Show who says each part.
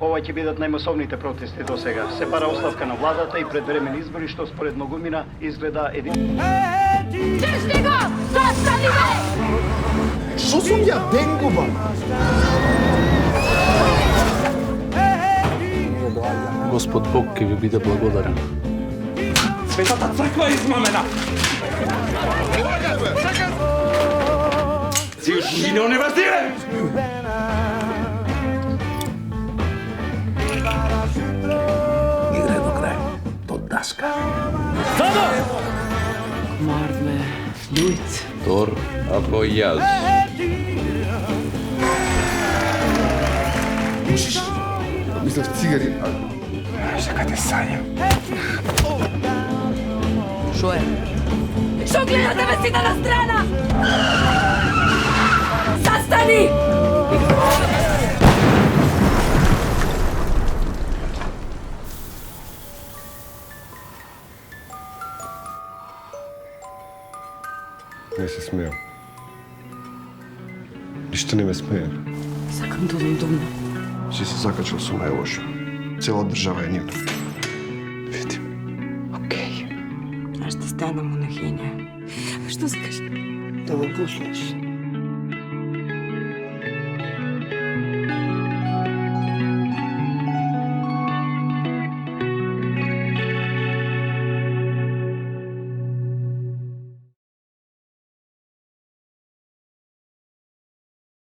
Speaker 1: Ова ќе бидат најмасовните протести до сега. Се бара оставка на владата и предвремени избори, што според многумина изгледа един...
Speaker 2: Чешни го! Застани бе!
Speaker 3: Што сум ја денгуба?
Speaker 4: Господ Бог ќе ви биде благодарен.
Speaker 5: Светата црква е измамена! Си уж ги не универтире!
Speaker 4: Играј до крај. До даска.
Speaker 6: Marme, Luit.
Speaker 7: Тор, або јас.
Speaker 3: Пушиш? Мислев цигари.
Speaker 5: Сака те сањам.
Speaker 6: Шо е?
Speaker 2: Што гледате ме сина на страна? Застани!
Speaker 3: Не се смеам. Ништо не ме смее.
Speaker 6: Сакам да одам дома.
Speaker 3: Си се закачал со најлошо. Цела држава е нивна. Видим.
Speaker 6: Окей. Аз ще стана монахиня. Що скажеш? Да го пуснеш.